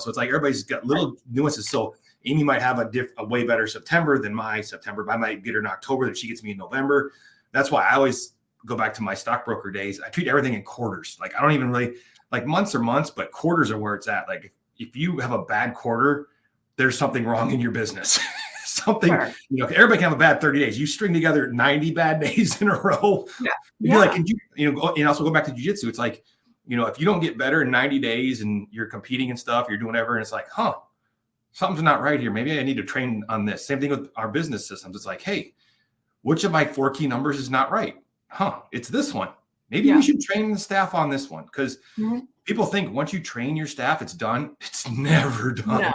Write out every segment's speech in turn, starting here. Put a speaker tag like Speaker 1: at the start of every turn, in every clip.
Speaker 1: So it's like everybody's got little nuances. So Amy might have a way better September than my September, but I might get her in October that she gets me in November. That's why I always go back to my stockbroker days. I treat everything in quarters. Like I don't even really like months are months, but quarters are where it's at. Like if you have a bad quarter, there's something wrong in your business. Something,
Speaker 2: Sure.
Speaker 1: Everybody can have a bad 30 days. You string together 90 bad days in a row.
Speaker 2: Yeah.
Speaker 1: You're like, and also go back to jiu-jitsu. It's like, if you don't get better in 90 days and you're competing and stuff, you're doing whatever. And it's like, something's not right here. Maybe I need to train on this. Same thing with our business systems. It's like, hey, which of my 4 key numbers is not right? It's this one. Maybe we should train the staff on this one. Because people think once you train your staff, it's done. It's never done.
Speaker 2: No.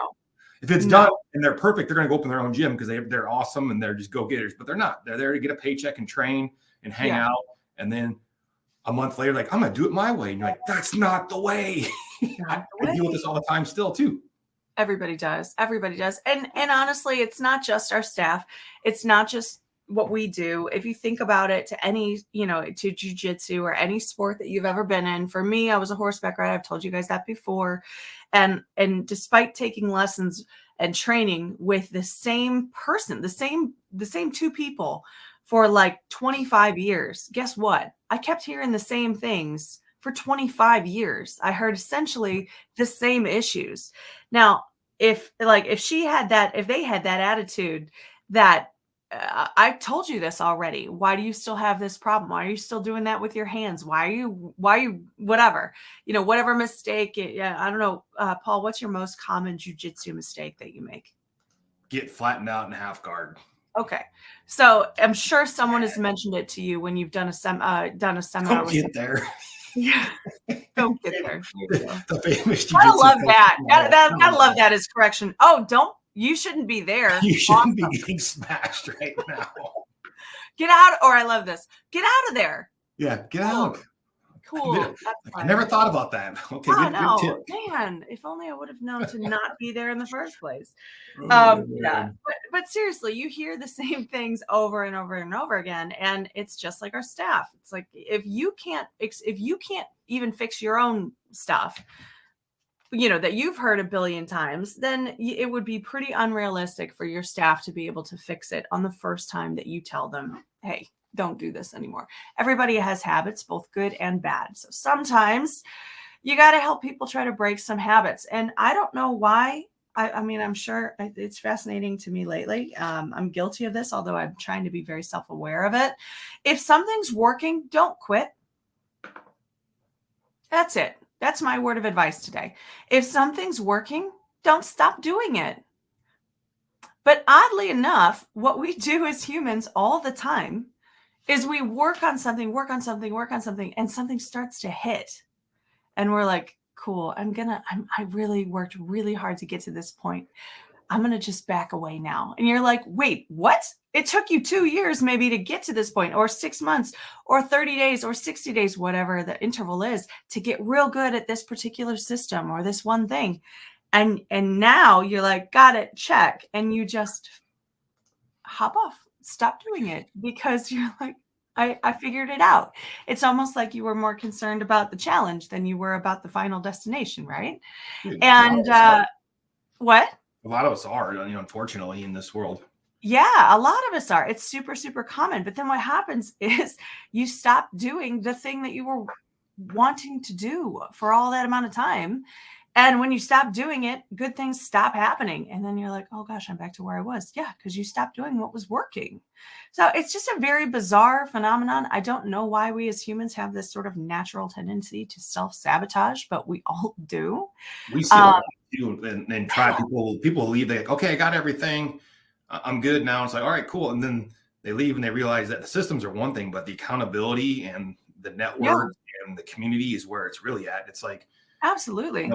Speaker 1: If it's done and they're perfect, they're going to go open their own gym because they're awesome and they're just go-getters. But they're not. They're there to get a paycheck and train and hang out. And then a month later, like, I'm going to do it my way. And you're like, that's not the way. I deal with this all the time still, too.
Speaker 2: Everybody does. Everybody does. And honestly, it's not just our staff. It's not just what we do. If you think about it, to any, to jiu-jitsu or any sport that you've ever been in. For me, I was a horseback rider. I've told you guys that before. And despite taking lessons and training with the same person, the same 2 people for like 25 years, guess what? I kept hearing the same things for 25 years. I heard essentially the same issues. Now, if they had that attitude that I told you this already. Why do you still have this problem? Why are you still doing that with your hands? Why are you whatever, whatever mistake. I don't know. Paul, what's your most common jiu-jitsu mistake that you make?
Speaker 1: Get flattened out in half guard.
Speaker 2: Okay. So I'm sure someone has mentioned it to you when you've done a seminar.
Speaker 1: Don't get there.
Speaker 2: Yeah. Don't get there.
Speaker 1: The famous
Speaker 2: I love that. Gotta love that as correction. Oh, you shouldn't be there.
Speaker 1: You shouldn't be getting smashed right now.
Speaker 2: Get out. Or I love this. Get out of there.
Speaker 1: Yeah, get out.
Speaker 2: Cool.
Speaker 1: I never thought about that. Okay,
Speaker 2: good
Speaker 1: tip.
Speaker 2: Man, if only I would have known to not be there in the first place. Yeah. But seriously, you hear the same things over and over and over again. And it's just like our staff. It's like, if you can't even fix your own stuff, that you've heard a billion times, then it would be pretty unrealistic for your staff to be able to fix it on the first time that you tell them, hey, don't do this anymore. Everybody has habits, both good and bad. So sometimes you got to help people try to break some habits. And I don't know why. I mean, I'm sure it's fascinating to me lately. I'm guilty of this, although I'm trying to be very self-aware of it. If something's working, don't quit. That's it. That's my word of advice today. If something's working, don't stop doing it. But oddly enough, what we do as humans all the time is we work on something, and something starts to hit. And we're like, cool, I really worked really hard to get to this point. I'm going to just back away now. And you're like, wait, what? It took you 2 years maybe to get to this point, or 6 months, or 30 days, or 60 days, whatever the interval is, to get real good at this particular system or this one thing. And now you're like, got it, check. And you just hop off, stop doing it, because you're like, I figured it out. It's almost like you were more concerned about the challenge than you were about the final destination, right? And what?
Speaker 1: A lot of us are, unfortunately, in this world.
Speaker 2: Yeah, a lot of us are. It's super, super common. But then what happens is you stop doing the thing that you were wanting to do for all that amount of time. And when you stop doing it, good things stop happening. And then you're like, oh gosh, I'm back to where I was. Yeah, because you stopped doing what was working. So it's just a very bizarre phenomenon. I don't know why we as humans have this sort of natural tendency to self-sabotage, but we all do.
Speaker 1: We see and try people leave. They're like, okay, I got everything. I'm good now. It's like, all right, cool. And then they leave and they realize that the systems are one thing, but the accountability and the network and the community is where it's really at. It's like,
Speaker 2: absolutely.